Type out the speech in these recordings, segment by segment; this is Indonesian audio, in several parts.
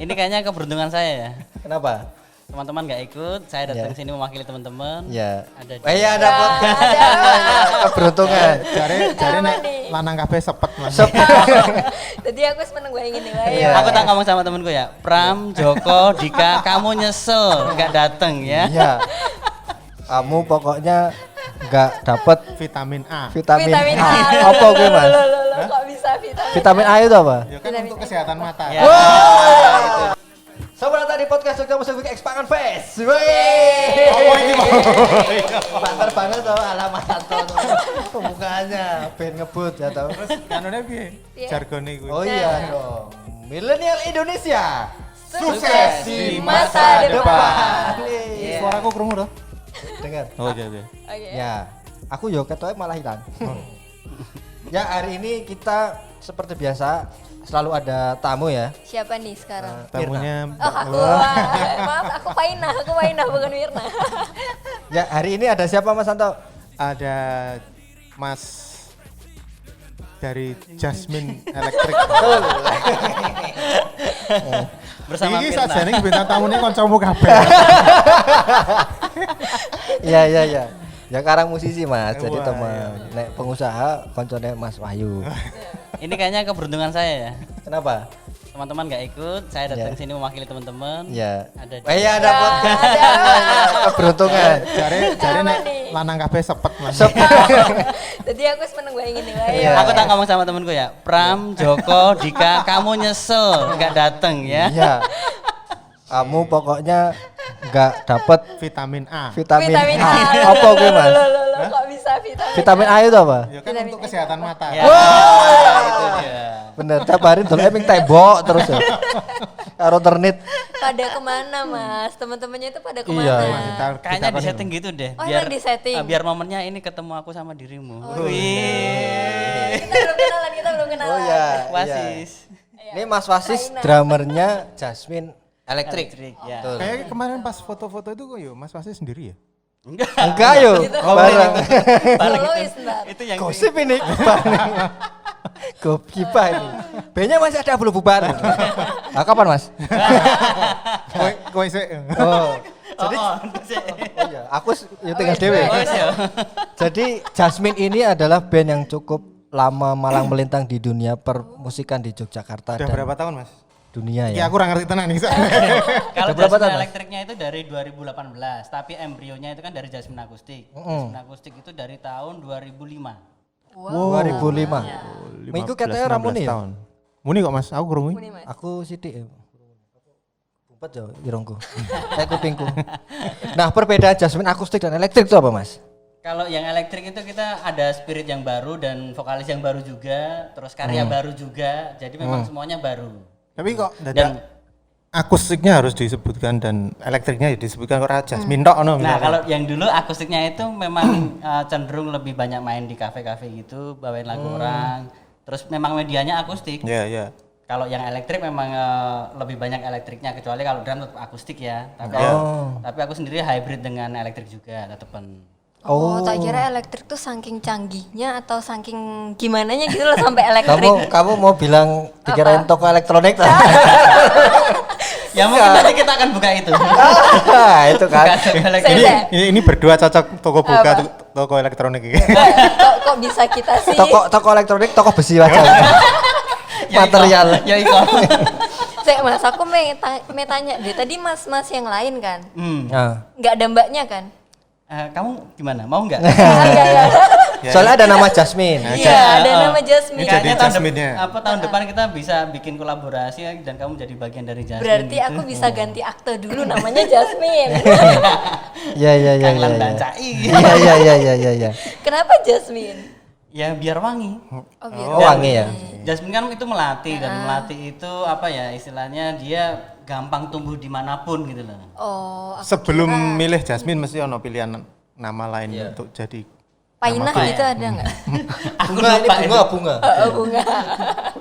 Ini kayaknya keberuntungan saya ya. Kenapa? Teman-teman nggak ikut, saya datang sini mewakili teman-teman. Ya. Ada Iya ada keberuntungan. Cari nek lanang kabeh sepet Mas. Jadi aku seneng gue ingin nih. Iya. Aku tak ngomong sama temanku ya, Pram, Joko, Dika, kamu nyesel nggak datang ya. Iya. Kamu pokoknya nggak dapet Vitamin A. vitamin Vitamin A. A. Apa gue mas? Loh, kok bisa vitamin? Vitamin A itu apa? Ya kan untuk kesehatan mata. Ya. Sobat Nata di podcast Jogja Musik Week Expansion Fest. Oh ini Banter banget tau alamat Santo pembukaannya band ngebut ya tau. terus kanune piye? Jargone kuwi. Oh iya dong. Milenial Indonesia. Sukses di masa depan. Nih. Suaraku krungu to? Dengar. Oh iya iya. Oke. Ya, aku yo ketoke malah hilang. Ya hari ini kita seperti biasa selalu ada tamu ya. Siapa nih sekarang? Tamunya Oh, aku. Maaf, aku Painah bukan Wirna. Ya hari ini ada siapa Mas Santo? ada Mas dari Jasmine Electric. Bersama Iki Firna. sajane bintang tamune kancamu kabeh. Iya iya iya. Ya karang musisi Mas, jadi Wah, teman iya. nek pengusaha koncone Mas Wahyu. Ini kayaknya keberuntungan saya ya. Kenapa? Teman-teman nggak ikut, saya datang Ya. sini mewakili teman-teman. Ya. Ada Iya ada keberuntungan. Cari nek nih? lanang kabeh sepet Mas. Jadi aku seneng gue ingin nih. Iya. Aku tak ngomong sama temanku ya, Pram, Joko, Dika, kamu nyesel nggak datang ya. Iya. Kamu pokoknya nggak dapet Vitamin A. vitamin Vitamin A. A. Apa gue Mas? Loh, kok bisa vitamin? Vitamin A itu apa? Ya kan untuk kesehatan mata. Ya. Itu dia. Bener, tiap hari dulu emang tembok terus ya. Karo ternit. Pada kemana Mas? Teman-temannya itu pada Iya, kemana? Kita- Kayaknya kita di setting gitu deh. Oh, emang di setting? Biar momennya ini ketemu aku sama dirimu. Kita belum kenalan. Oh iya. Wasis. Ini Mas Wasis Raina. drummernya Jasmine Electric. Ya. Betul. Kayak kemarin pas foto-foto itu kok yuk Mas Pasti sendiri ya? Enggak. Enggak yo, bareng. Solois ntar. Itu yang Gosip ini. Gopipah ini. Bandnya masih ada belum bubar. Nah, kapan Mas? Kowe sik. Oh. Jadi Oh, oh iya, aku ya tinggal dewe. oh, iya. Jadi Jasmine ini adalah band yang cukup lama malang melintang di dunia permusikan di Yogyakarta Udah dan berapa tahun Mas? dunia Ya ya. aku kurang ngerti tenan nih. Kalau Udah berapa Jasmine tahun, Mas? elektriknya itu dari 2018, tapi embrionya itu kan dari Jasmine akustik. Jasmine akustik itu dari tahun 2005. 2005. Minggu katanya Ramuni ya? Muni kok Mas, aku krungu. Ini Mas. Aku sidik ya. Bumpet ya irungku. Kayak kupingku. Nah, perbedaan Jasmine akustik dan elektrik itu apa, Mas? Kalau yang elektrik itu kita ada spirit yang baru dan vokalis yang baru juga, terus karya baru juga. Jadi memang semuanya baru. Tapi kok Dan dadak akustiknya harus disebutkan dan elektriknya ya disebutkan kok Jasmine tok ono. nah kalau yang dulu akustiknya itu memang cenderung lebih banyak main di kafe-kafe gitu, bawain lagu orang. Terus memang medianya akustik. Ya ya. Kalau yang elektrik memang lebih banyak elektriknya, kecuali kalau drum tetap akustik ya. Tapi tapi aku sendiri hybrid dengan elektrik juga tetepan. Oh, tak kira elektrik tuh saking canggihnya atau saking gimananya gitu loh sampai elektrik. Kamu mau bilang dikirain toko elektronik lah. Ya mungkin nanti kita akan buka itu. Itu kan. Buka elektrik. Ini berdua cocok toko buka toko elektronik ini. kok bisa kita sih? Toko elektronik, toko besi aja. Material. Ya iko. Saya Mas, aku mau tanya deh. Tadi Mas-mas yang lain kan? Nah. Nggak ada mbaknya kan? Kamu gimana? Mau nggak? Soalnya ada nama Jasmine. Iya, ada nama Jasmine. Ini jadi Kayaknya Jasmine-nya. tahun depan kita bisa bikin kolaborasi ya, dan kamu jadi bagian dari Jasmine. Berarti gitu. aku bisa ganti akte dulu namanya Jasmine. Iya iya iya Kanglang iya. Bancai. Iya. Kenapa Jasmine? Ya biar wangi. Oh, biar Oh, wangi ya. Jasmine kan itu melatih dan melatih itu apa ya istilahnya dia gampang tumbuh dimanapun gitu loh. Oh, aku Sebelum milih Jasmine mesti ono pilihan nama lain untuk jadi Painah gitu ada nggak? Aku Bunga ini lupa itu. bunga. Oh, bunga.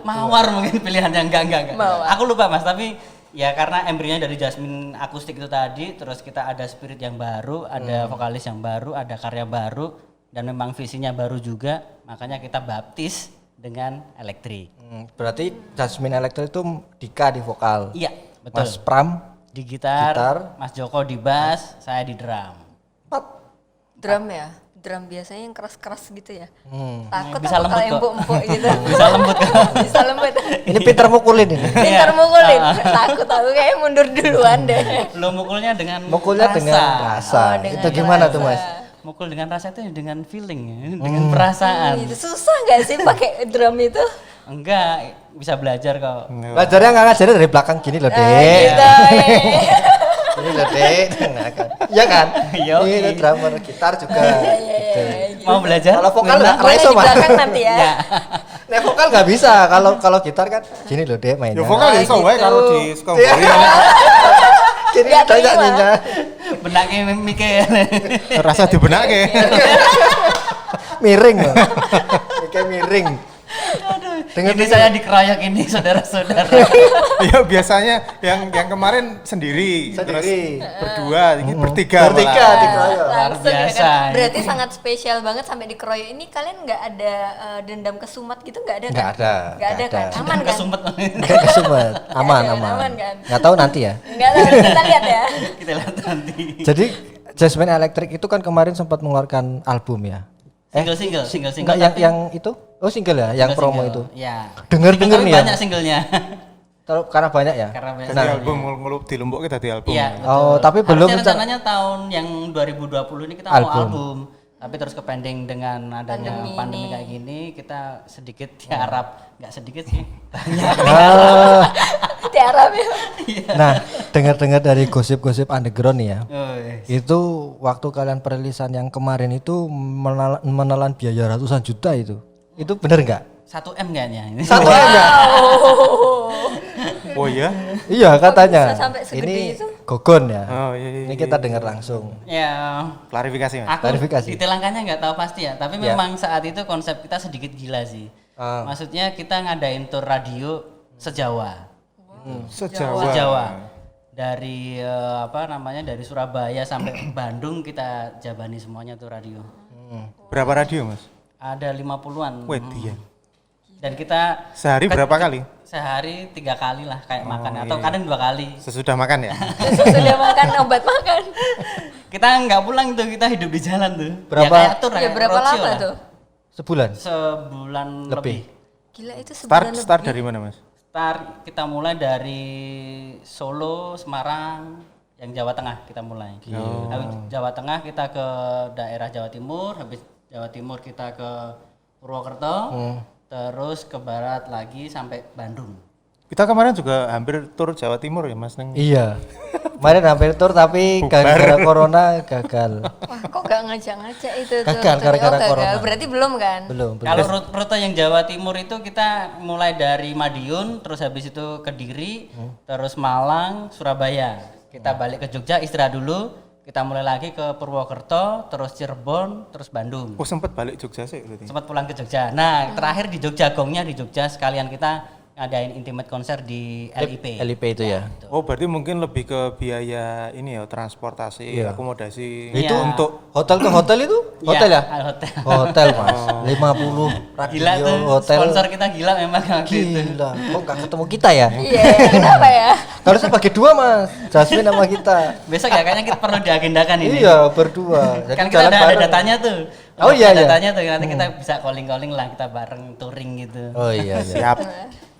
Mawar mungkin pilihannya enggak. Mawar. Aku lupa Mas, tapi ya karena embrionya dari Jasmine akustik itu tadi, terus kita ada spirit yang baru, ada vokalis yang baru, ada karya baru dan memang visinya baru juga, makanya kita baptis dengan elektrik. Berarti Jasmine Electric itu Dika di vokal. Iya. Betul. Mas Pram Di gitar, Gitar. Mas Joko di bass, saya di drum. Drum ya? Drum biasanya yang keras-keras gitu ya? Takut Bisa aku lembut kalau kok. empuk-empuk gitu. Bisa lembut kan? Bisa lembut. ini pinter mukulin ini. Pintar mukulin. Takut aku kayak mundur duluan deh. Lo mukulnya dengan Mukulnya rasa. dengan rasa. Oh, dengan Itu gimana rasa. tuh Mas? Mukul dengan rasa itu dengan feeling ya, dengan perasaan. Itu susah nggak sih pakai drum itu? Enggak, bisa belajar kok. Belajarnya nggak ngajarin dari belakang gini loh, Dek. Gitu. Ini loh, Dek. Nah, kan. Iya kan? Yo, Ini drummer gitar juga. Gitu. Mau belajar? Kalau vokal Nggak? nggak Boleh raiso di Mas. belakang nanti ya. Ya. Nah, vokal nggak bisa. Kalau gitar kan gini loh, Dek mainnya. Ya vokal ya iso wae gitu. kalau di Sukabumi. Gini Nggak udah terima. nyanyinya. Benaknya mikir. Rasa dibenake. Miring loh. Kayak miring. Ini saya dikeroyok ini saudara-saudara. Ya biasanya yang kemarin sendiri, terus Sendiri. berdua, ini bertiga. Bertiga malah. dikeroyok. Langsung ya biasa. kan. Berarti sangat spesial banget sampai dikeroyok ini. Kalian nggak ada dendam kesumat gitu nggak ada kan? Nggak ada, Nggak ada nggak kan? ada. Aman kan? Kesumet. Kayak kesumet. Aman, Nggak ada, aman. aman kan? Nggak tahu nanti ya. Nggak tahu, kita lihat ya. Kita lihat nanti. Jadi Jasmine Electric itu kan kemarin sempat mengeluarkan album ya. Single. Enggak yang itu? Oh single ya, yang promo itu. Ya. Denger-denger Tapi nih ya. banyak singlenya. Karena banyak ya. Karena banyak. Jadi album ngelup di Lombok kita di album. Iya. Oh, betul. tapi belum Harusnya rencana- rencananya tahun yang 2020 ini kita mau Album. album. Tapi terus kepending dengan adanya pandemi kayak gini, kita sedikit diharap, nggak sedikit sih, banyak. Ah, Di Arab ya. nah, dengar-dengar dari gosip-gosip underground nih ya. Oh, yes. Itu waktu kalian perilisan yang kemarin itu menelan biaya ratusan juta itu. Itu bener nggak? 1 M kayaknya ini. Satu aja. Oh iya? Iya katanya. bisa sampai segede Ini itu? Gogon ya. Oh iya. Ini kita dengar langsung. Ya, Klarifikasi Mas. aku Klarifikasi. detail angkanya nggak tahu pasti ya. Tapi Ya. memang saat itu konsep kita sedikit gila sih. Ah. Maksudnya kita ngadain tour radio sejawa. Sejawa. Sejawa. Dari dari Surabaya sampai Bandung kita jabani semuanya tuh radio. Berapa radio Mas? Ada 50-an. Wait, iya. Dan kita Sehari berapa kali? sehari 3 kali lah kayak makan atau kadang 2 kali. Sesudah makan ya? Sudah makan obat makan. Kita nggak pulang tuh, kita hidup di jalan tuh. Berapa- Ya, kayak tour, Ya kayak berapa roadshow lama lah. tuh? Sebulan. Sebulan lebih. Gila itu sebulan Start lebih. dari mana Mas? Start kita mulai dari Solo, Semarang, yang Jawa Tengah kita mulai. Habis Jawa Tengah kita ke daerah Jawa Timur, habis Jawa Timur kita ke Purwokerto, terus ke barat lagi sampai Bandung. Kita kemarin juga hampir tur Jawa Timur ya Mas Neng. Iya. Kemarin hampir tur tapi gara-gara corona gagal. Wah, kok gak ngajak-ngajak itu tuh? Gagal gara-gara gagal. corona. Berarti belum kan? Belum. Kalau rute yang Jawa Timur itu kita mulai dari Madiun, terus habis itu Kediri, terus Malang, Surabaya. Kita balik ke Jogja istirahat dulu, kita mulai lagi ke Purwokerto, terus Cirebon, terus Bandung. Oh sempat balik Jogja sih berarti. Sempat pulang ke Jogja. Nah, terakhir di Jogja, gongnya di Jogja sekalian kita ngadain intimate konser di LIP. LIP itu ya. Oh berarti mungkin lebih ke biaya ini ya transportasi, akomodasi Iya. itu untuk Hotel ke hotel itu? Hotel ya? Hotel. Hotel Mas. 50 radio Gila tuh, hotel. sponsor kita gila memang waktu itu. Gila. Kok nggak ketemu kita ya? Iya, kenapa ya? Harusnya bagi dua Mas. Jasmine sama kita. Besok ya kayaknya kita perlu diagendakan ini. Iya berdua. Jadi Kan kita jalan udah ada bareng. datanya tuh. Oh iya, Ada iya. datanya tuh, nanti kita bisa calling-calling lah, kita bareng touring gitu. Oh iya, iya. siap.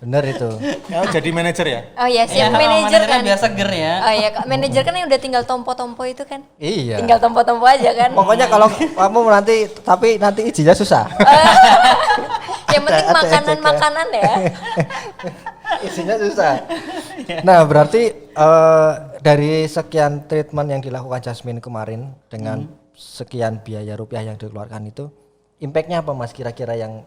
Bener itu. Ya, jadi manajer ya? Oh iya, Iya, siap manajer manajernya kan? biar seger ya. Oh iya, Kak. Manajer kan yang udah tinggal tompo-tompo itu kan? Iya. Tinggal tompo-tompo aja kan? Pokoknya kalau kamu nanti tapi nanti izinnya susah. Yang penting Ada makanan-makanan ya. Izinnya susah. Nah, berarti dari sekian treatment yang dilakukan Jasmine kemarin dengan sekian biaya rupiah yang dikeluarkan itu, impactnya apa Mas kira-kira yang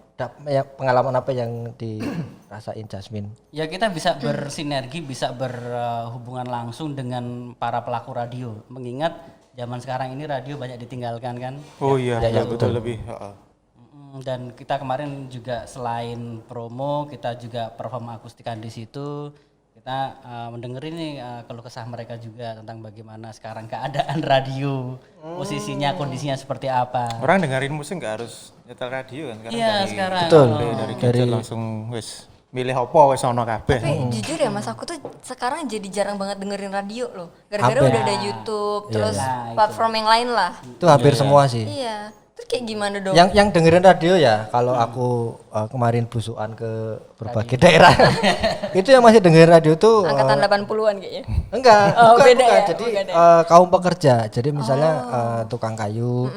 pengalaman apa yang dirasain Jasmine? Ya kita bisa bersinergi, bisa berhubungan langsung dengan para pelaku radio. Mengingat zaman sekarang ini radio banyak ditinggalkan kan. Oh iya, Ya, betul lebih. Heeh. Dan kita kemarin juga selain promo, kita juga perform akustikan di situ. Kita mendengar ini keluh kesah mereka juga tentang bagaimana sekarang keadaan radio, posisinya, kondisinya seperti apa. Orang dengerin musik nggak harus nyetel radio kan? Sekarang Iya dari, sekarang. Betul. oh. dari gadget langsung wes. milih apa wis ono kabeh. Tapi jujur ya Mas, aku tuh sekarang jadi jarang banget dengerin radio loh. Gara-gara Hampir. udah ada YouTube, terus Nah, itu. platform yang lain lah. Itu hampir semua sih. Iya. Terus kayak gimana dong? Yang dengerin radio ya, kalau aku kemarin busukan ke berbagai daerah, itu yang masih dengerin radio tuh Angkatan 80-an kayaknya. enggak, Oh, bukan, beda bukan. ya? Jadi Bukan ya? kaum pekerja. Jadi misalnya tukang kayu,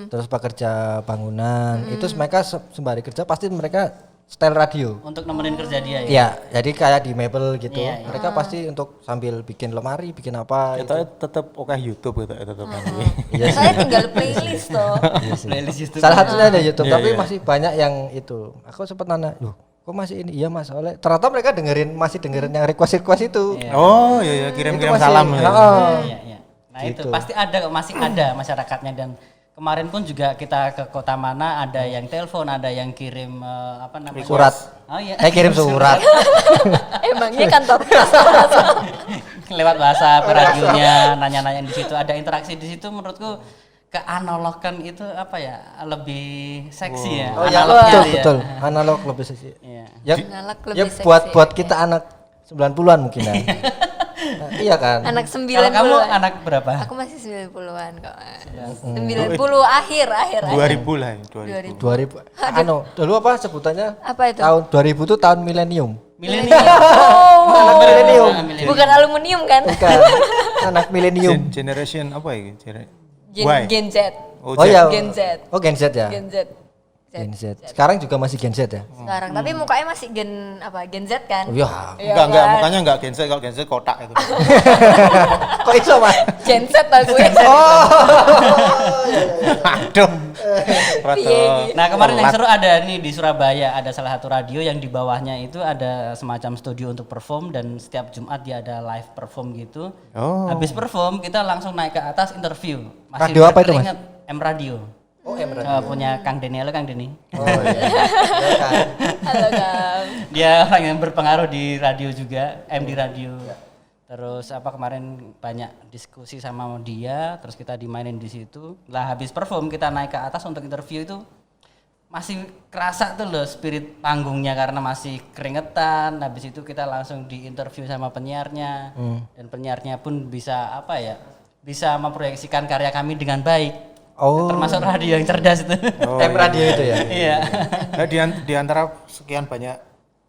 terus pekerja bangunan, itu mereka sembari kerja pasti mereka setel radio. Untuk nemenin kerja dia ya. Iya, jadi kayak di mebel gitu. Iya, iya. Mereka pasti untuk sambil bikin lemari, bikin apa Itu itu. tetep oke YouTube gitu tetep. Saya tinggal playlist toh. Playlist YouTube. Salah satunya ada YouTube, Iya, tapi iya. masih banyak yang itu. Aku sempat nanya, "Loh, kok masih ini?" Iya, Mas. Oleh ternyata mereka masih dengerin yang request itu. Oh iya kirim-kirim Itu masih- salam ya. Heeh. Iya, iya. Nah itu Gitu. pasti ada kok, masih ada masyarakatnya. Dan kemarin pun juga kita ke kota mana ada yang telepon, ada yang kirim apa namanya? Surat. Oh iya. Kirim surat. Emangnya kantor Lewat bahasa per radionya, nanya-nanya di situ, ada interaksi di situ. Menurutku keanalogan itu apa ya, lebih seksi ya. Oh iya, analognya betul, itu ya. betul. Analog lebih seksi. Iya. Ya, Analog ya lebih buat seksi, buat oke. kita anak 90-an mungkin ya. Nah, iya kan? anak Kalau 90-an. kamu anak berapa? Aku masih 90-an kok. 90 akhir. 2000 lah ya, 2000. 2000. Dulu apa sebutannya? Apa itu? Tahun 2000 tuh tahun milenium. Milenial. Anak milenium. Bukan aluminium kan? Bukan. Anak milenium. Generation apa ya? Gen Z. Oh iya. Gen Z. Oh Gen Z ya. Gen Z. Gen Z. Sekarang juga masih Gen Z ya. Sekarang tapi mukanya masih Gen Z kan? Oh iya. Iya Enggak, kan? mukanya enggak Gen Z, kalau Gen Z kotak itu. Kok iso, Mas? Gen Z aku ya. Aduh. Piye iki? Nah kemarin yang seru ada nih di Surabaya, ada salah satu radio yang di bawahnya itu ada semacam studio untuk perform, dan setiap Jumat dia ada live perform gitu. Oh. Habis perform kita langsung naik ke atas interview. Radio apa itu, Mas? berkeringat, M Radio. Oh, M Punya Kang Denny. Halo Kang Denny. Oh iya. Iya kan. Halo Kang. Dia orang yang berpengaruh di radio juga, MD Radio. Terus apa kemarin banyak diskusi sama dia, terus kita dimainin di situ. Lah habis perform kita naik ke atas untuk interview itu masih kerasa tuh loh spirit panggungnya karena masih keringetan. Habis itu kita langsung diinterview sama penyiarnya, dan penyiarnya pun bisa apa ya, bisa memproyeksikan karya kami dengan baik. Oh. Termasuk radio yang cerdas itu. M radio itu ya. Iya. Nah, di antara sekian banyak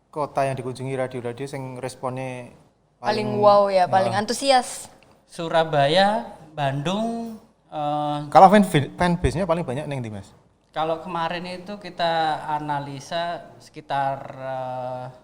kota yang dikunjungi radio-radio yang responnya Paling wow ya, paling antusias. Surabaya, Bandung. kalau fan base-nya paling banyak neng di Mas. Kalau kemarin itu kita analisa sekitar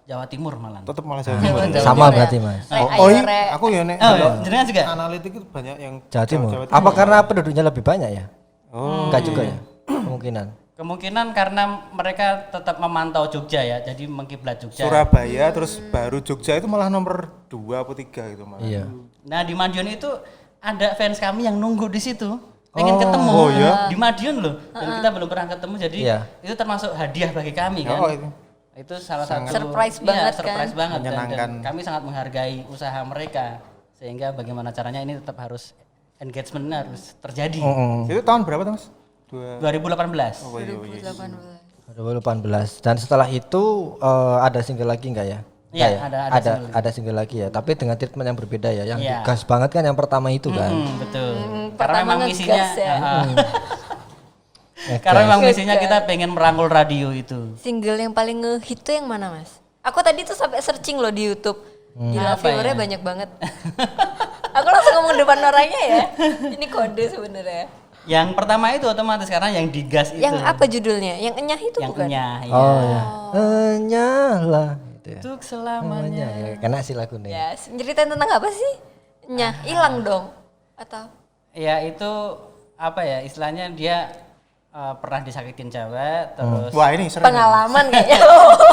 Jawa Timur malah. Tetap malah Jawa Timur. Sama berarti, Mas. Iya, aku ya nek Oh, jenengan juga? analitik itu banyak yang Jawa Timur. Apa karena penduduknya lebih banyak ya? Oh. Enggak juga ya. Kemungkinan. Kemungkinan karena mereka tetap memantau Jogja ya, jadi mengkiblat Jogja. Surabaya terus baru Jogja itu malah nomor 2 atau 3 gitu malah. Iya. Nah di Madiun itu ada fans kami yang nunggu di situ, pengen ketemu. Oh, iya? Di Madiun loh, dan kita belum pernah ketemu, jadi Iya. itu termasuk hadiah bagi kami kan. Oh, itu. Itu salah satu Surprise iya, banget surprise kan? banget. Dan Menyenangkan. kami sangat menghargai usaha mereka, sehingga bagaimana caranya ini tetap harus engagement harus terjadi. Itu tahun berapa tuh Mas? 2018. Oh, iya, iya. 2018. Dan setelah itu ada single lagi enggak ya? Iya, Enggak ya? ada single lagi ya, tapi dengan treatment yang berbeda ya. Yang Iya. gas banget kan yang pertama itu kan. Betul. Karena pertama memang ngegas misinya ya. karena memang misinya kita pengen merangkul radio itu. Single yang paling ngehit tuh yang mana Mas? Aku tadi tuh sampai searching loh di YouTube. Gila, Apa viewernya ya? banyak banget. Aku langsung ngomong depan orangnya ya. Ini kode sebenarnya. Yang pertama itu otomatis karena yang digas itu. Yang apa judulnya? Yang enyah itu Yang bukan? enyah, ya. Oh ya. Nyala gitu ya. Untuk selamanya. Ya, kena sih lagunya. Ya, ceritain tentang apa sih? Enyah, hilang dong. Atau Ya itu apa ya istilahnya dia pernah disakitin cewek terus Wah, ini sering. pengalaman kayaknya.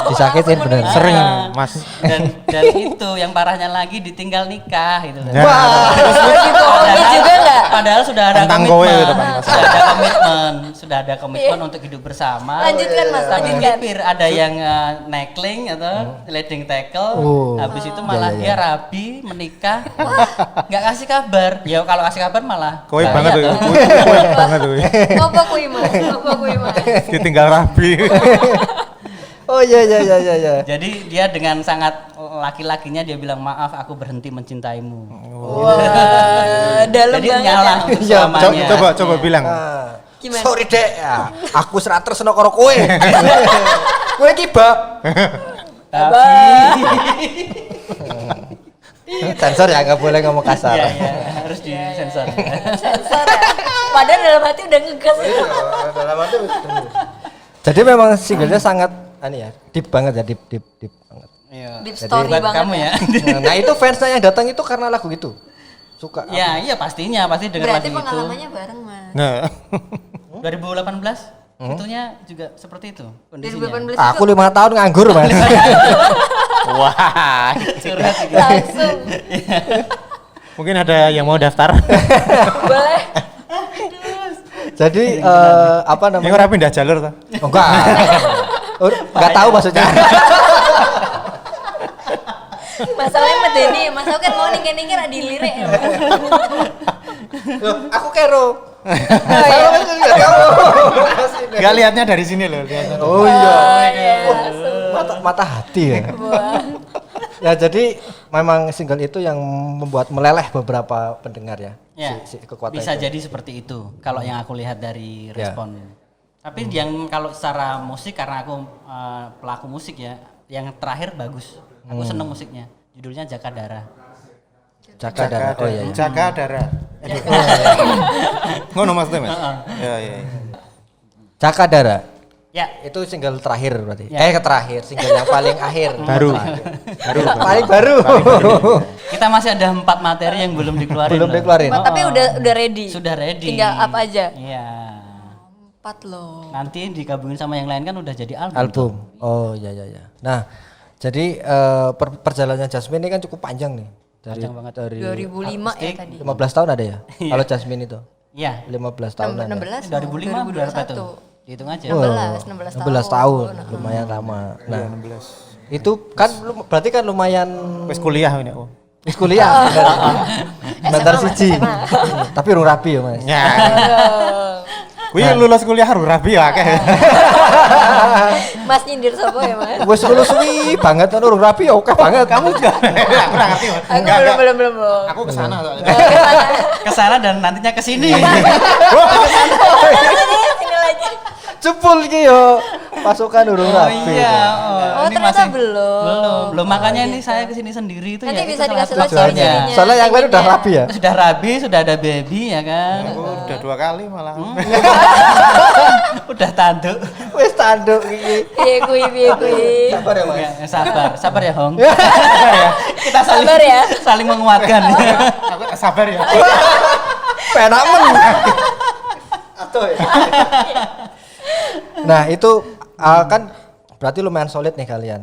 Disakitin bener. Sering, Mas. dan itu yang parahnya lagi ditinggal nikah gitu. Wah. Dibohongi juga nggak? Padahal sudah ada Tentang kowe komitmen, gitu, Pak. sudah ada komitmen untuk hidup bersama. Lanjutkan Mas, Tapi lanjutkan. hampir ada yang neckling atau sliding tackle, Oh. habis itu malah dia rabi menikah, nggak kasih kabar. Ya kalau kasih kabar malah Kowe bahaya banget tuh. toh. Kowe banget tuh. Apa kui Mas? Apa kui Mas? Ditinggal rabi. Oh iya iya iya iya. Iya. Jadi dia dengan sangat laki-lakinya dia bilang maaf aku berhenti mencintaimu. Wah, dalam Jadi banget nyala ya. untuk Iya, selamanya. Coba bilang. Gimana? Sorry dek ya, aku serat tresno karo kowe. Kowe iki bak. Sensor ya, nggak boleh ngomong kasar. Iya, iya, harus disensor. Sensor ya. Padahal dalam hati udah ngegas. Jadi memang singlenya sangat deep banget ya, deep banget. Iya. Deep Jadi story Buat banget kamu ya. Nah itu fansnya yang datang itu karena lagu itu. Suka. Ya, iya pastinya, pasti dengan Berarti lagu itu. pengalamannya bareng Mas. Nah, 2018 itunya juga seperti itu kondisinya. 2018 Aku itu 5 tahun nganggur mas. wah. Curhat gitu. langsung Mungkin ada yang mau daftar. boleh. Jadi apa Yang namanya? ora pindah jalur tuh. Oh, enggak tahu maksudnya. Masalahnya medeni, Mas aku kan mau ningkir-ningkir ada dilirik. Loh, aku kero. Enggak lihatnya dari sini loh, lihatnya. Oh iya. Langsung. Mata hati ya. Ya jadi memang single itu yang membuat meleleh beberapa pendengar ya. Ya, Kekuatan bisa itu. jadi seperti itu kalau yang aku lihat dari Ya. respon. Tapi yang kalau secara musik karena aku pelaku musik ya, yang terakhir bagus. Aku seneng musiknya. Judulnya Jakadara. Jakadara. Oh iya. Jakadara. Ngono Mas Mas. Ya ya. Jakadara. Ya, Itu single terakhir berarti. Ya. Terakhir, single yang paling akhir. Baru. Paling baru. kita masih ada 4 materi yang belum dikeluarin. Belum loh. dikeluarin. Tapi udah ready. Sudah ready. Tinggal up aja. Iya. 4 loh. Nanti digabungin sama yang lain kan udah jadi album. Album. Oh iya iya iya. Nah, jadi perjalanannya Jasmine ini kan cukup panjang nih. Panjang banget. Dari 2005 ya tadi. 15 tahun ada ya? Kalau Jasmine itu. Iya. 15 tahunan. 16 2005 berapa tuh? 2021. Hitung aja. Wah, 16 16 tahun. Lumayan lama. Nah, itu kan berarti kan lumayan Wis kuliah ini aku. wis kuliah. Bentar siji. Tapi urung rapi ya, Mas. Ya. Kuwi lulus kuliah harus rapi ya akeh. Mas nyindir sapa ya, Mas? Wis lulus suwi banget kan urung rapi ya oke banget. Kamu juga. Aku ora ngerti. Mas. Aku Enggak. belum. Aku kesana soalnya. Ke sana dan nantinya ke sini. Sini lagi. Jebul iki yo. Pasukan urung Oh rapi. iya. Oh, ini ternyata masih- belum. Belum makanya ini saya ke sini sendiri itu Nanti ya. bisa itu dikasih salah tahu satu Tujuannya. ciri-cirinya. Soalnya yang lain udah Pengennya. rapi ya. Sudah rabi, sudah ada baby ya kan. Aku udah 2 kali malah. Udah tanduk. Wis tanduk iki. Piye kuwi. Sabar ya, Mas. Ya, sabar ya Hong. Ya. Kita saling Sabar ya. saling menguatkan. Aku sabar ya. Penak men. Atuh ya. Nah, itu kan berarti lumayan solid nih kalian.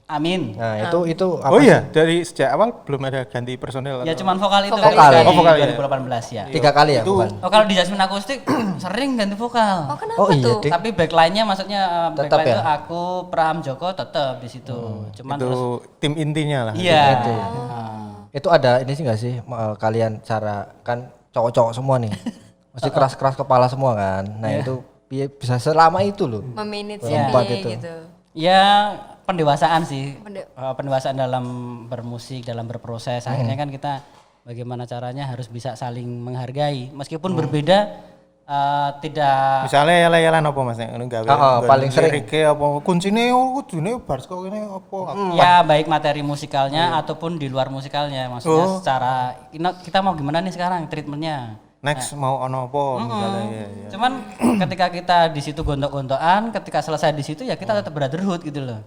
Amin. Nah, itu apa? Oh iya, dari sejak awal belum ada ganti personel. Ya atau- cuman vokal itu Vokal. dari Oh, vokal ya. 2018 ya. 3 kali ya, Itu- bukan? Oh kalau di Jasmine akustik sering ganti vokal. Oh, kenapa Oh iya, tuh? Dik. Tapi backline-nya maksudnya Tetap backline ya? itu aku Pram Joko tetap di situ. Cuman itu terus tim intinya lah. iya. Itu. Itu ada ini sih enggak sih kalian cara kan cowok-cowok semua nih. Mesti keras-keras kepala semua kan. Nah, itu bisa selama itu loh. Memanage Iya. Empat piye itu. gitu. Ya pendewasaan sih. Pende- Pendewasaan dalam bermusik, dalam berproses. Akhirnya kan kita bagaimana caranya harus bisa saling menghargai. Meskipun berbeda tidak Misalnya yala-yalan apa Mas nek gawe. paling sering. Lirike apa kuncine kudune bar kok kene apa. ya baik materi musikalnya ataupun di luar musikalnya. Maksudnya secara kita mau gimana nih sekarang treatmentnya. Next mau ono apa misalnya ya. Cuman ketika kita di situ gontok-gontokan, ketika selesai di situ ya kita tetap brotherhood gitu loh.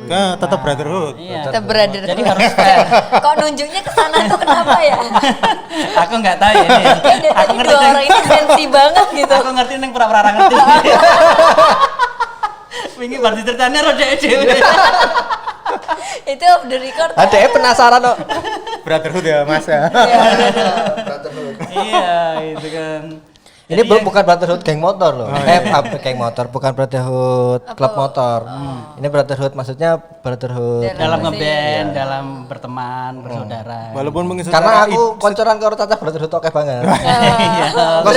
Nah, tetap brotherhood. Iya. Kita brother. Jadi harus fair. Kok nunjuknya ke sana tuh kenapa ya? Aku nggak tahu ya ini. Kayak dari Aku tadi ngerti dua orang ini sensi banget gitu. Aku ngerti neng pura-pura ngerti. Wingi bar diceritane ro dhek dhewe. Itu off the record. Ada penasaran kok. Brotherhood ya Mas ya. Iya, itu kan. Ini bukan Brotherhood geng motor loh. Geng motor, bukan Brotherhood klub motor. Ini Brotherhood maksudnya Brotherhood dalam ngeband, dalam berteman, bersaudara. Walaupun mungkin karena secara aku koncoran karo Tata Brotherhood oke banget. Iya. Kok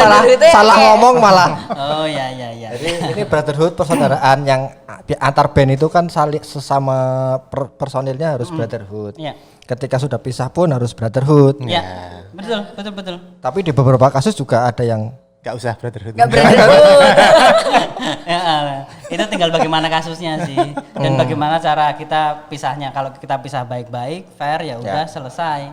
salah ngomong malah. Oh ya ya ya. Jadi ini Brotherhood persaudaraan yang antar band itu kan saling sesama personilnya harus Brotherhood. Iya. Ketika sudah pisah pun harus Brotherhood. Iya. Betul. Tapi di beberapa kasus juga ada yang nggak usah Brotherhood. Gak Brotherhood. Ya, itu tinggal bagaimana kasusnya sih dan bagaimana cara kita pisahnya. Kalau kita pisah baik-baik, fair ya udah selesai.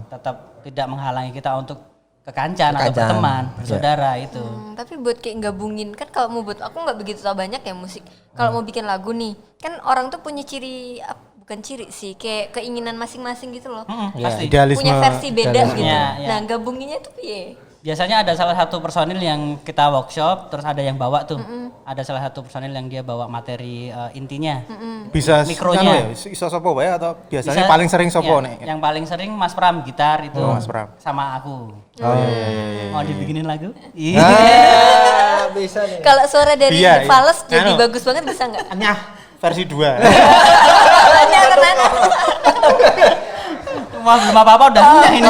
Tetap tidak menghalangi kita untuk kekancan atau berteman, bersaudara itu. Tapi buat kayak gabungin kan kalau mau buat aku nggak begitu tahu banyak ya musik. Kalau mau bikin lagu nih, kan orang tuh punya ciri bukan ciri sih, kayak keinginan masing-masing gitu loh. Pasti. Idealisme. Punya versi beda gitu. Ya. Nah, gabunginnya tuh piye? Biasanya ada salah satu personil yang kita workshop, terus ada yang bawa tuh. Ada salah satu personil yang dia bawa materi intinya. Bisa Mikronya. iso sopo wae atau biasanya Bisa- paling sering sopo ya, nih? Yang paling sering Mas Pram gitar itu Mas Pram. sama aku. Oh iya. Mau dibikinin lagu? bisa nih. Kalau suara dari Iya, iya. Fales jadi Anu. bagus banget bisa nggak? Nyah versi 2. Wah belum apa-apa udah punya ini.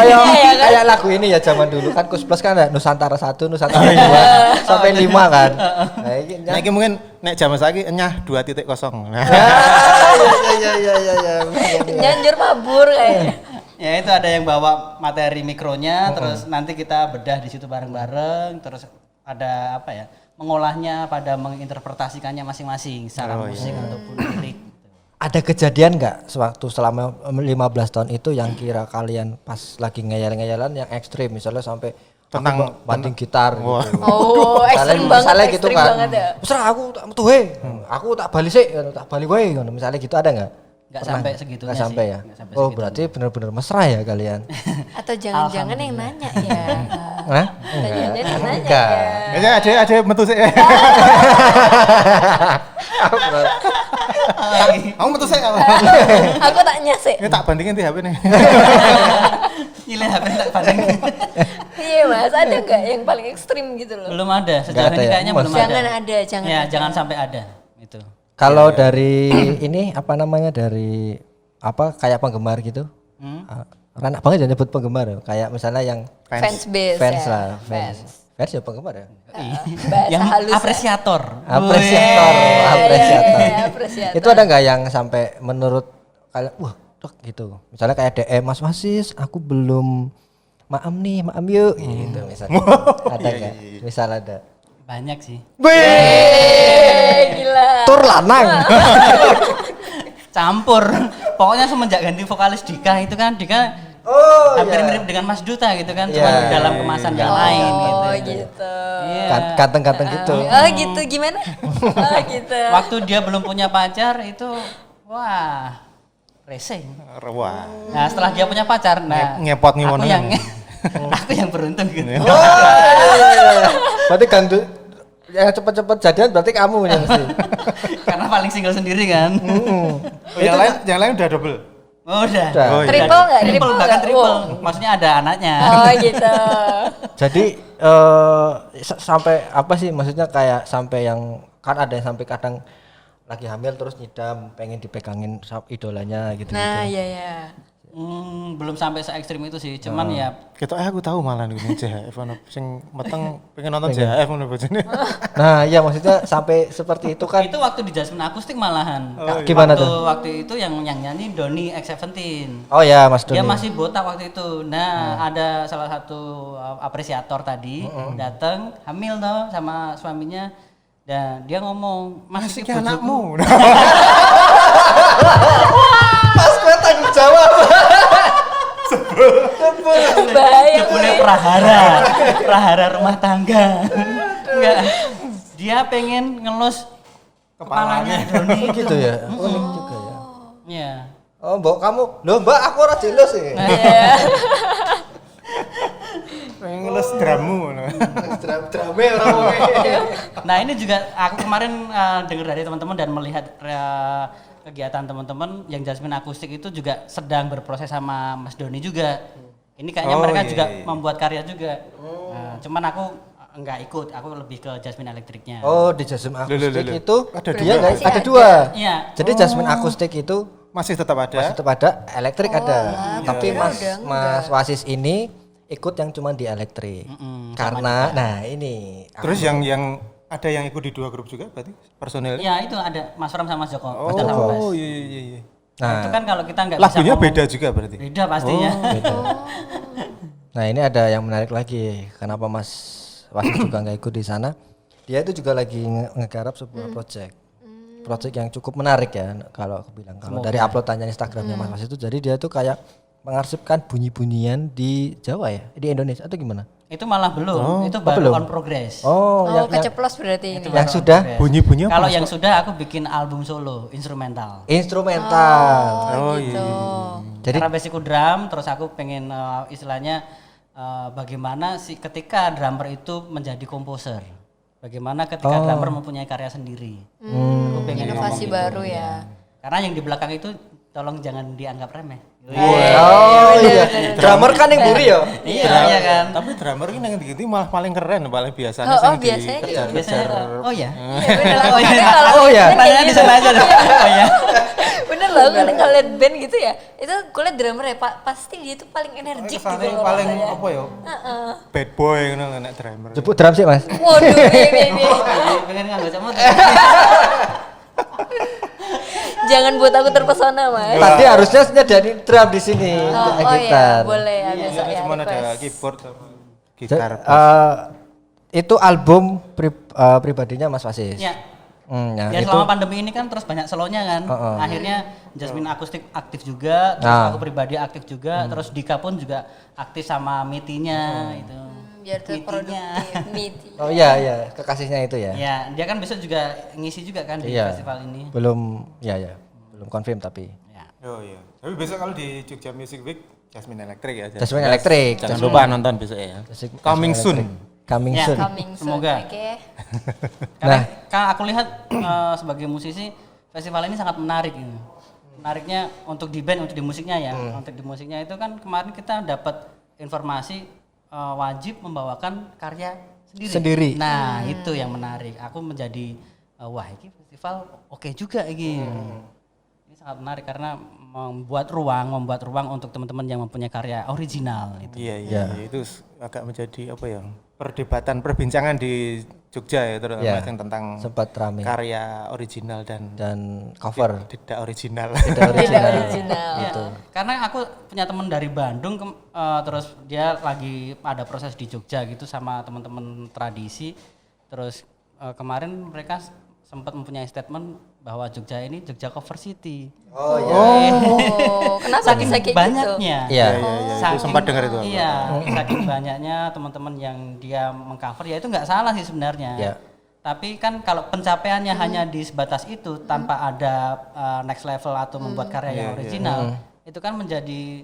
Kayak lagu ini ya zaman dulu kan Kus Plus kan ada Nusantara 1, Nusantara 2 sampai 5 kan. Nah, ini Nah, iki mungkin nek jaman saiki nyah 2.0. Nah. ya. Nyanjur mabur kayaknya. Ya itu ada yang bawa materi mikronya, terus nanti kita bedah di situ bareng-bareng, terus ada apa ya, mengolahnya pada menginterpretasikannya masing-masing secara musik ataupun lirik. Ada kejadian nggak sewaktu selama 15 tahun itu yang kira kalian pas lagi ngeyel-ngeyelan yang ekstrim misalnya sampai Tentang- banting gitar gitu. Oh, ekstrim banget, Misalnya gitu ekstrim kan. banget ya. Besar aku tak metu aku tak balik sih, tak balik wae ngono. Misalnya gitu ada nggak? Nggak Pernah sampai nggak? segitunya Nggak sih. sampai ya. Nggak sampai Oh, segitunya. berarti benar-benar mesra ya kalian. Atau jangan-jangan yang nanya ya. Hah? Atau jangan-jangan yang nanya Enggak. ya. Kayaknya ada metu sih. Kamu metu sih. Aku tanya sih. Ini tak bandingin di HP nih. Nilai HP tak pandang. Iya mas, ada nggak yang paling ekstrim gitu loh? Belum ada, sejauh ada ini ya? kayaknya belum ada. Jangan ada, jangan Ya, ada. jangan sampai ada itu. Kalau dari ini apa namanya dari apa kayak penggemar gitu? Ranak banget ya nyebut penggemar ya. Kayak misalnya yang Fans base fans ya. lah, fans ya penggemar ya. Bahasa Yang halus ya. apresiator. Apresiator. Iya, apresiator. Itu ada nggak yang sampai menurut kalian wah dok gitu. Misalnya kayak DM Mas Wasis, aku belum maam yuk gitu misalnya. Ada nggak? Misal ada. Banyak sih. Gila. Tur lanang. Campur. Pokoknya semenjak ganti vokalis Dika itu kan Dika hampir mirip dengan Mas Duta gitu kan, cuma Iya, dalam kemasan yang lain gitu. Oh gitu. Iya. Ganteng-ganteng gitu. Oh gitu, gimana? Oh gitu. Waktu dia belum punya pacar itu wah racing. Wah. Nah, setelah dia punya pacar, nah Ngepot nih aku wono. yang aku yang beruntung gitu. Berarti gandul yang cepet-cepet jadian berarti kamu yang mesti. Karena paling single sendiri kan. Oh, yang lain udah double. Oh, udah. Udah. Oh, iya. Triple nggak? Triple bahkan nggak? triple. Wow. Maksudnya ada anaknya. Oh gitu. Jadi sampai apa sih maksudnya kayak sampai yang kan ada yang sampai kadang lagi hamil terus nyidam pengen dipegangin idolanya gitu. Nah iya ya. Belum sampai se ekstrim itu sih. Cuman ya Ketok aku tahu malah gini JHF ono sing meteng pengen nonton JHF ngono bojone. Nah, iya maksudnya sampai seperti itu kan. itu waktu di Jasmine Akustik malahan. Gimana waktu, tuh? Waktu itu yang nyanyi Doni X17. Oh ya, Mas Doni. Dia masih botak waktu itu. Nah, ada salah satu apresiator tadi datang hamil tuh sama suaminya dan dia ngomong, "Mas, Masih ini anakmu." Pas gue tanggung jawab. Bahaya. boleh prahara rumah tangga." Enggak. Dia pengen ngelus kepalanya Doni Gitu ya. Unik juga ya. Iya. Oh, Mbak kamu. Loh, Mbak aku ora jelas sih. Pengen ngelus dramu ngono. Drame ora wonge. Nah ini juga aku kemarin dengar dari teman-teman dan melihat kegiatan teman-teman yang Jasmine Akustik itu juga sedang berproses sama Mas Doni juga. Ini kayaknya Oh, mereka iya, juga iya. membuat karya juga. Nah, cuman aku enggak ikut, aku lebih ke Jasmine elektriknya. Oh, di Jasmine akustik Loh. itu Ada dia dua. nggak- Masih ada ada. dua. Iya. Jadi Jasmine akustik itu Masih tetap ada. masih tetap ada, elektrik ada. Tapi kira Mas udah Mas Wasis ini ikut yang cuma di elektrik. Karena nah ini Terus yang ada yang ikut di 2 grup juga berarti personil. Iya, itu ada Mas Ram sama Mas Joko. Gitar sama bass. Oh iya. nah, Itu kan kalau kita nggak bisa Lagunya ngomong- beda juga berarti. Beda pastinya. nah ini ada yang menarik lagi. Kenapa Mas Wasis juga nggak ikut di sana? Dia itu juga lagi ngegarap sebuah project yang cukup menarik ya. Kalau aku bilang kalau dari uploadannya Instagramnya Mas Wasis itu, jadi dia tuh kayak mengarsipkan bunyi-bunyian di Jawa ya, di Indonesia atau gimana? Itu malah belum, itu baru belum? on progress. Oh, Oh, keceplos berarti ini. yang sudah Bunyi-bunyi apa? Kalau yang sudah aku bikin album solo instrumental. instrumental. Oh, gitu. Jadi Karena basicku drum, terus aku pengen istilahnya bagaimana sih ketika drummer itu menjadi komposer. Bagaimana ketika drummer mempunyai karya sendiri. Aku pengen Inovasi ngomong baru gitu, ya. Karena yang di belakang itu tolong jangan dianggap remeh. oh iya, drummer kan yang buri ya. Iya kan. Tapi drummer ini yang gitu malah paling keren, paling biasanya Oh, sing biasanya gitu. Biasanya oh ya. Iya, bener lah. Makanya kalau Oh, iya. band kayak Tanya di gitu. sana aja. Oh ya. Bener loh, kalau lihat band gitu ya, itu kulihat drummer ya, pasti dia tuh paling energik gitu kesannya loh paling rasanya. apa ya? Bad boy ngono nek drummer. Jeput drum sih Mas. Waduh, baby. Pengen nggak sama. Jangan buat aku terpesona, Mas. Tadi harusnya nyadarin drum di sini. Oh gitar. iya, boleh ya besok ya. Cuma ada request. keyboard sama Ja- gitar. itu album pribadinya Mas Wasis. Ya. Ya, Ya itu selama pandemi ini kan terus banyak solonya kan. Akhirnya Jasmine akustik aktif juga, terus Nah. aku pribadi aktif juga, terus Dika pun juga aktif sama Mitinya itu. Biar Mitinya. terproduktif, meet. Oh iya, kekasihnya itu ya. Ya, dia kan besok juga ngisi juga kan di Iya. festival ini. Belum belum confirm tapi. Ya. Oh iya. Tapi besok kalau di Jogja Music Week Jasmine Electric ya. Jasmine Electric. Jangan lupa nonton besok ya. Coming soon. Coming Ya. soon. Coming soon, Semoga. oke. Karena kan aku lihat sebagai musisi festival ini sangat menarik ini. Menariknya untuk di band, untuk di musiknya ya. Untuk di musiknya itu kan kemarin kita dapat informasi wajib membawakan karya sendiri. Nah, itu yang menarik. Aku menjadi wah ini festival oke juga ini. Ini sangat menarik karena membuat ruang untuk teman-teman yang mempunyai karya original itu. Iya, itu agak menjadi apa ya? Perdebatan, perbincangan di Jogja ya terutama Iya. yang tentang Sempat rame karya original dan cover. tidak original. Tidak original. Original. Ya, karena aku punya teman dari Bandung, terus dia lagi ada proses di Jogja gitu sama teman-teman tradisi. Terus kemarin mereka sempat mempunyai statement bahwa Jogja ini Jogja Cover City. Oh iya. Oh, kenapa Saking bisa kayak gitu? banyaknya. Iya. Itu sempat dengar itu aku. Iya, saking banyaknya teman-teman yang dia mengcover ya itu nggak salah sih sebenarnya. Iya. Tapi kan kalau pencapaiannya hanya di sebatas itu tanpa ada next level atau membuat karya yang original, itu kan menjadi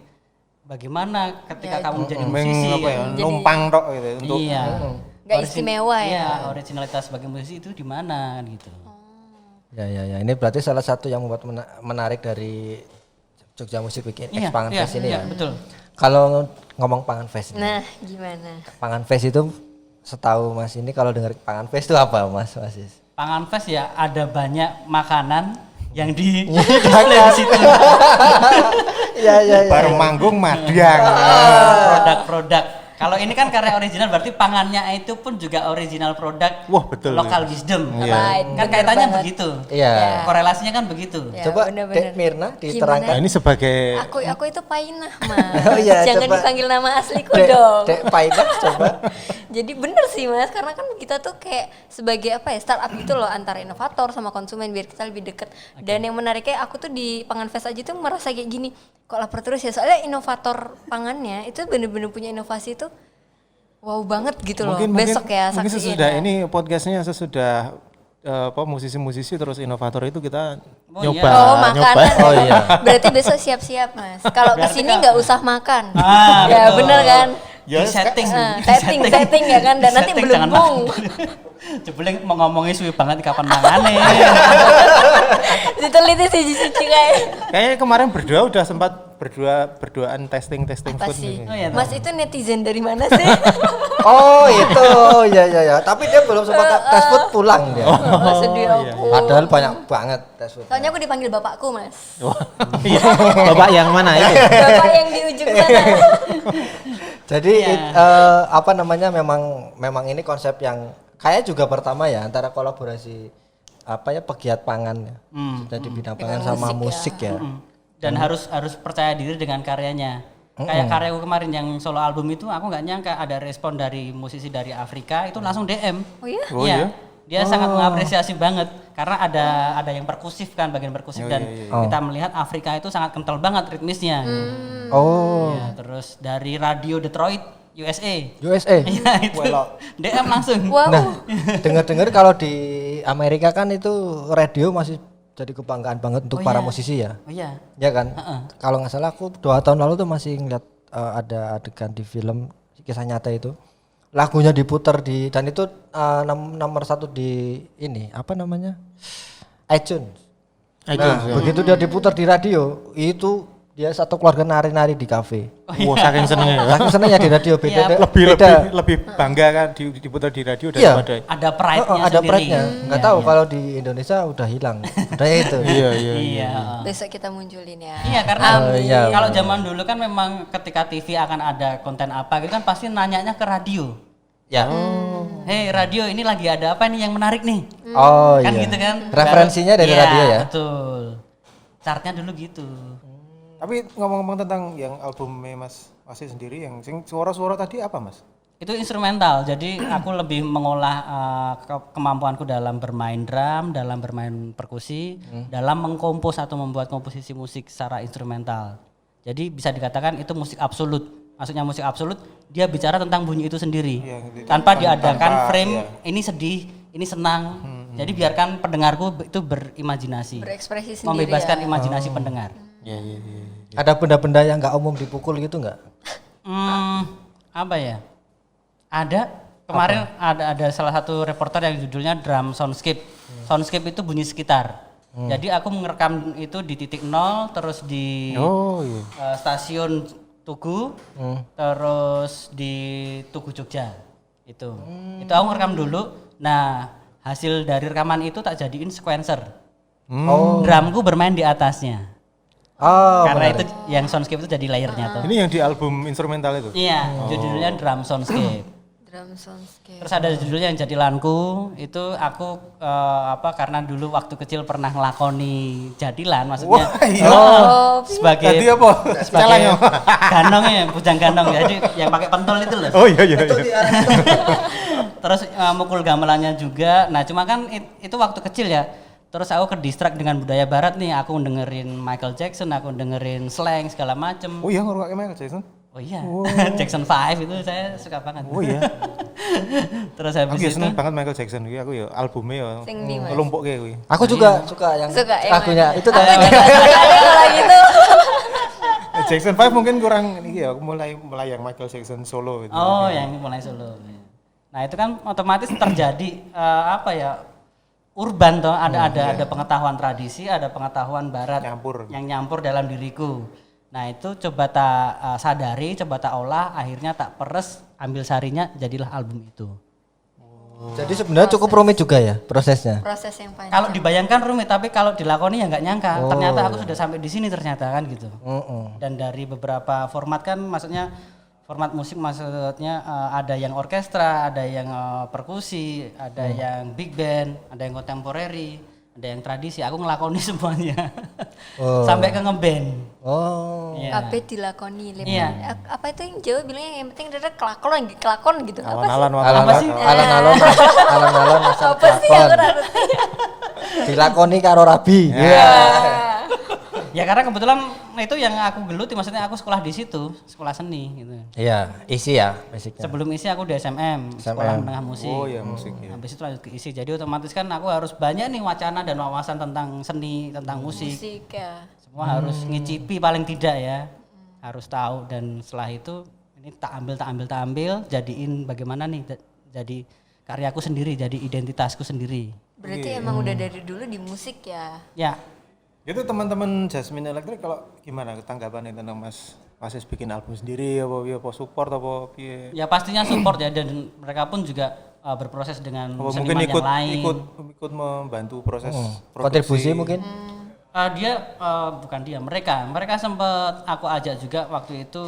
bagaimana ketika kamu menjadi musisi apa ya? kan? Numpang tok gitu untuk Iya. Nggak istimewa ya? Iya, originalitas sebagai musisi itu di mana kan gitu. Ya. Ini berarti salah satu yang membuat menarik dari Jogja Music Week Iya, Pangan iya, Fest ini iya, ya. betul. Kalau ngomong Pangan Fest ini, Nah, gimana? Pangan Fest itu setahu Mas ini kalau dengar Pangan Fest itu apa Mas Wasis? Pangan Fest ya ada banyak makanan yang di display di situ. Iya. bareng manggung Madyang. Produk-produk. Kalau ini kan karya original berarti pangannya itu pun juga original produk Wah, betul. local wisdom. Right, Kan bener kaitannya banget. begitu. Iya. Korelasinya kan begitu. Ya, Coba bener-bener. Dek Mirna Nah, diterangkan. ini sebagai Aku itu Painah, Mas. Oh iya, Jangan coba. dipanggil nama asliku Dek dong. Painah coba. Jadi bener sih Mas, karena kan kita tuh kayak sebagai apa ya, startup gitu loh antara inovator sama konsumen biar kita lebih deket. Dan yang menariknya aku tuh di Pangan Fest aja tuh merasa kayak gini, kok lapar terus ya, soalnya inovator pangannya itu bener-bener punya inovasi tuh wow banget gitu loh. Besok ya mungkin saksiin sesudah ya. ini podcastnya sesudah apa musisi-musisi terus inovator itu kita Oh, nyoba iya. Oh makanan. Oh, iya. Berarti besok siap-siap Mas. Kalau kesini nggak usah makan. Ah, Ya betul. bener kan. Ya, Di setting, Setting ya kan, dan nanti Di setting, jangan belum. Jebule mau ngomongin suwi banget kapan mangane. Diteliti siji-siji kayak. Kayaknya kemarin berdua udah sempat berduaan testing Apa food sih? nih. Oh, iya, Mas itu netizen dari mana sih? Oh itu, ya. Tapi dia belum sempat tes food pulang dia. Oh, sedih aku. Padahal banyak banget tes food. Soalnya aku dipanggil bapakku, Mas. Iya. Bapak yang mana itu? Bapak yang di ujung sana. Jadi Iya. apa namanya memang ini konsep yang kayak juga pertama ya antara kolaborasi apa ya pegiat pangan ya. Jadi bidang pangan sama musik ya. Dan harus percaya diri dengan karyanya. Kayak karyaku kemarin yang solo album itu aku nggak nyangka ada respon dari musisi dari Afrika itu langsung DM. Oh iya? Oh, Iya. iya? Dia sangat mengapresiasi banget karena ada yang perkusif kan, bagian perkusif dan kita melihat Afrika itu sangat kental banget ritmisnya. Oh, Ya, terus dari radio Detroit USA. USA. Iya itu. DM langsung. Wow. Nah, dengar-dengar kalau di Amerika kan itu radio masih jadi kebanggaan banget untuk para musisi ya. Oh iya. Ya kan? Kalau nggak salah aku 2 tahun lalu tuh masih ngeliat ada adegan di film kisah nyata itu. Lagunya diputar dan itu nomor 1 di ini apa namanya? iTunes. iTunes, Nah, begitu dia diputar di radio, itu dia satu keluarga nari-nari di kafe. Wah, saking senengnya. Saking senangnya di radio beda. Iya, Lebih bangga kan diputar di radio Iya. daripada Ada pride-nya ada sendiri. pride-nya. Nggak tahu kalau di Indonesia udah hilang. Udah itu. Iya. Iya. Besok kita munculin ya. Iya karena iya, kalau zaman dulu kan memang ketika TV akan ada konten apa gitu kan pasti nanyanya ke radio. Ya. Hei radio ini lagi ada apa nih yang menarik nih? Oh Kan iya. gitu kan. Referensinya dari Iya, radio ya. Betul. Chartnya dulu gitu. Tapi ngomong-ngomong tentang yang albumnya Mas Wasi sendiri yang suara-suara tadi apa Mas? Itu instrumental. Jadi aku lebih mengolah kemampuanku dalam bermain drum, dalam bermain perkusi, dalam mengkompos atau membuat komposisi musik secara instrumental. Jadi bisa dikatakan itu musik absolut. Maksudnya musik absolut, dia bicara tentang bunyi itu sendiri. Tanpa diadakan frame, ini sedih, ini senang. Jadi biarkan pendengarku itu berimajinasi. Berekspresi sendiri Membebaskan ya. imajinasi pendengar. Iya. Ada benda-benda yang nggak umum dipukul gitu nggak? Apa ya? Ada kemarin ada salah satu reporter yang judulnya drum soundscape. Soundscape itu bunyi sekitar. Jadi aku merekam itu di titik 0 terus di stasiun Tugu, terus di Tugu Jogja. Itu aku ngerekam dulu. Nah, hasil dari rekaman itu tak jadiin sequencer. Drumku bermain di atasnya. Oh, Karena itu yang soundscape itu jadi layernya tuh. Ini yang di album instrumental itu. Iya, judulnya drum soundscape. Drum soundscape. Terus ada judulnya yang jadi lanku, itu aku karena dulu waktu kecil pernah ngelakoni jadilan, maksudnya sebagai Tadi apa? Celengnya. ganong ya, bujang ganong, jadi yang pakai pentol itu loh. Oh iya. Terus mukul gamelannya juga. Nah cuma kan itu waktu kecil ya. Terus aku ke distract dengan budaya barat nih, aku dengerin Michael Jackson, aku dengerin slang segala macem. Oh iya ngurungake Michael Jackson. Oh iya, Jackson 5 itu saya suka banget. Oh iya. Terus habis Aku ya itu seneng banget Michael Jackson kuwi aku ya albumnya ya. Sing di Mas. Lumpuke kuwi. Aku juga suka yang Suka yang lagunya mana? itu Aku tadi. juga suka deh kalau gitu. Jackson 5 mungkin kurang ini ya, aku mulai yang Michael Jackson solo itu. Oh, yang mulai solo. Nah, itu kan otomatis terjadi urban toh, ada pengetahuan tradisi, ada pengetahuan barat yang nyampur dalam diriku. Nah, itu coba tak sadari, coba tak olah, akhirnya tak peres, ambil sarinya jadilah album itu. Jadi sebenarnya cukup rumit juga ya prosesnya. Proses yang panjang. Kalau dibayangkan rumit, tapi kalau dilakoni ya nggak nyangka. Ternyata aku sudah sampai di sini ternyata kan gitu. Dan dari beberapa format kan, maksudnya format musik maksudnya ada yang orkestra, ada yang perkusi, ada yang big band, ada yang kontemporeri, ada yang tradisi. Aku ngelakoni semuanya. Sampai ke ngeband. Oh. Iya. Apa dilakoni lem. Iya. Apa itu yang Jawa bilangnya yang penting ada kelakon gitu. Apa sih? Alon-alon asal Apa sih aku ngerti? dilakoni karo rabi. Ya karena kebetulan itu yang aku geluti, maksudnya aku sekolah di situ, sekolah seni gitu. Iya, isi ya basicnya. Sebelum isi aku di SMM, Sekolah Menengah Musik. Oh iya musik ya. Habis itu lanjut ke isi. Jadi otomatis kan aku harus banyak nih wacana dan wawasan tentang seni, tentang musik. Musik ya. Semua harus ngicipi paling tidak ya. Harus tahu, dan setelah itu ini tak ambil, jadiin bagaimana nih jadi karyaku sendiri, jadi identitasku sendiri. Berarti emang udah dari dulu di musik ya. Ya, Itu teman-teman Jasmine Electric kalau gimana tanggapannya tentang Mas bikin album sendiri apa support apa piye? ya pastinya support ya, dan mereka pun juga berproses dengan Apa mungkin seniman ikut yang lain. ikut membantu proses Kontribusi mungkin. Mereka sempat aku ajak juga waktu itu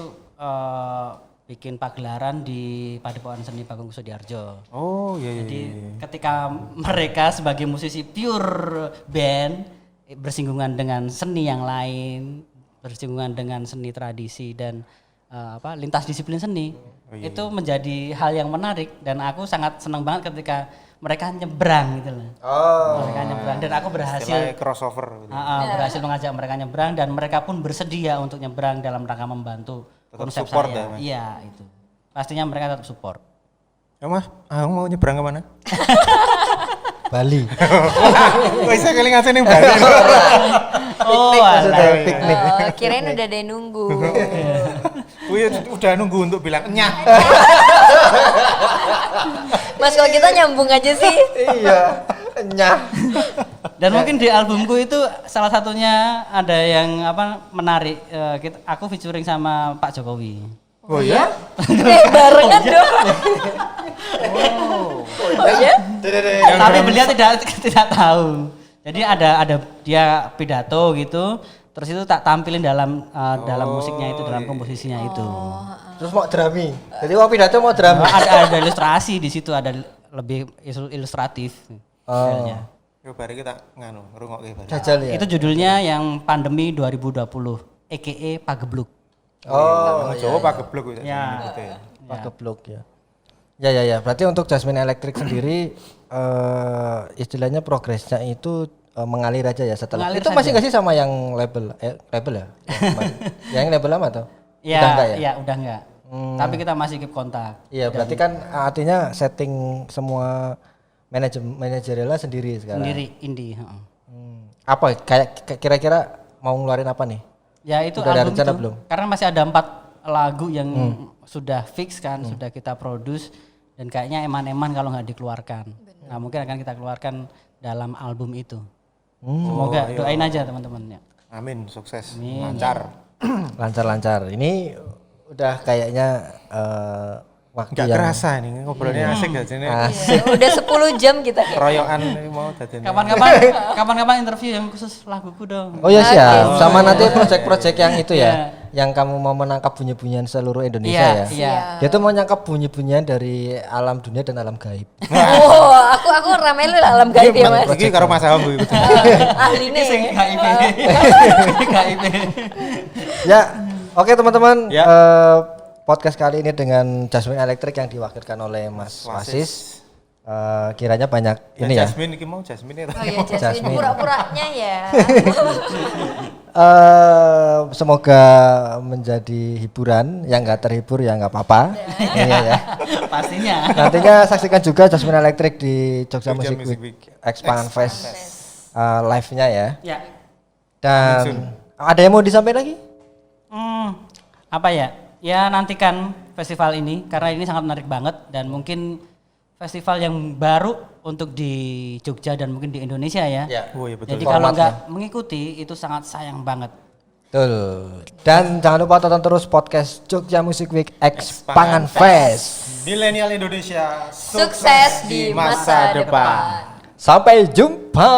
bikin pagelaran di Padepokan Seni Bagong Sudiarjo. Oh iya. Jadi ketika mereka sebagai musisi pure band bersinggungan dengan seni yang lain, bersinggungan dengan seni tradisi dan lintas disiplin seni, itu menjadi hal yang menarik dan aku sangat senang banget ketika mereka nyebrang gitu loh. Mereka nyebrang dan aku berhasil Istilahnya crossover gitu. berhasil mengajak mereka nyebrang dan mereka pun bersedia untuk nyebrang dalam rangka membantu Tetap konsep support saya. ya, Mas? Iya itu. Pastinya mereka tetap support. Ya Mas, aku mau nyebrang ke mana? Bali. Wah, saya kali ngasih nih Bali. Maksudnya piknik. Oh, kirain udah ada yang nunggu. Wih, udah nunggu untuk bilang nyah. Mas kalau kita nyambung aja sih. Iya. Nyah. Dan mungkin di albumku itu salah satunya ada yang menarik. Aku featuring sama Pak Jokowi. Oh ya? Barengan dong. Oh ya? Tapi beliau tidak tahu. Jadi ada dia pidato gitu, terus itu tak tampilin dalam musiknya itu, dalam komposisinya itu. Terus mau drami. Jadi mau pidato mau drami. Ada ilustrasi di situ, ada lebih ilustratif. stylenya. Yo bari kita ngrungokke bari. Jajal ya. Itu judulnya yang Pandemi 2020, a.k.a. Pagebluk. Oh, Jawa Pak Geblok itu. Ya. pakai blok ya. Ya. Berarti untuk Jasmine Electric sendiri istilahnya progresnya itu mengalir aja ya setelah. Mengalir itu masih saja. nggak sih sama yang label ya? Yang label lama atau? Ya, Udah enggak ya? ya udah enggak. Tapi kita masih keep kontak. Iya, berarti kan artinya setting semua manajerialnya sendiri sekarang. Sendiri indie. heeh. Apa kayak kira-kira mau ngeluarin apa nih? Ya itu Udah ada album rencana itu. belum? Karena masih ada 4 lagu yang sudah fix kan, sudah kita produce dan kayaknya eman-eman kalau nggak dikeluarkan. Nah mungkin akan kita keluarkan dalam album itu. Semoga doain aja teman-teman ya. Amin, sukses, lancar. Lancar-lancar. Ini udah kayaknya waktu Gak yang kerasa nih ngobrolnya asik gak sih ini. asik. Udah 10 jam kita kayak. Royokan ini mau dadi. Kapan-kapan interview yang khusus laguku dong. Oh ya siap. Sama nanti project-project yang itu ya, yang kamu mau menangkap bunyi-bunyian seluruh Indonesia ya. Iya. Dia tuh mau nyangkap bunyi-bunyian dari alam dunia dan alam gaib. Oh, aku ramen lu lah alam gaib ya Mas. Iki karo Mas Ahong kuwi. Ahli nih. KIP. KIP. Ya, oke teman-teman. Ya. Podcast kali ini dengan Jasmine Electric yang diwakilkan oleh Mas Wasis. Kiranya banyak ini ya. Jasmine iki mau Jasmine Oh iya, Jasmine pura-puranya ya. Semoga menjadi hiburan. Yang nggak terhibur ya nggak apa-apa. Iya ya. Pastinya. Nantinya saksikan juga Jasmine Electric di Jogja Music Music Week Week. Expansion Fest live-nya ya. Ya. Dan ada yang mau disampaikan lagi? Apa ya? Ya nantikan festival ini karena ini sangat menarik banget dan mungkin festival yang baru untuk di Jogja dan mungkin di Indonesia ya. Oh iya betul. Jadi kalau Formatnya. nggak mengikuti itu sangat sayang banget. Betul. Dan jangan lupa tonton terus podcast Jogja Music Week Expansion Fest. Milenial Indonesia Sukses di masa depan. Sampai jumpa.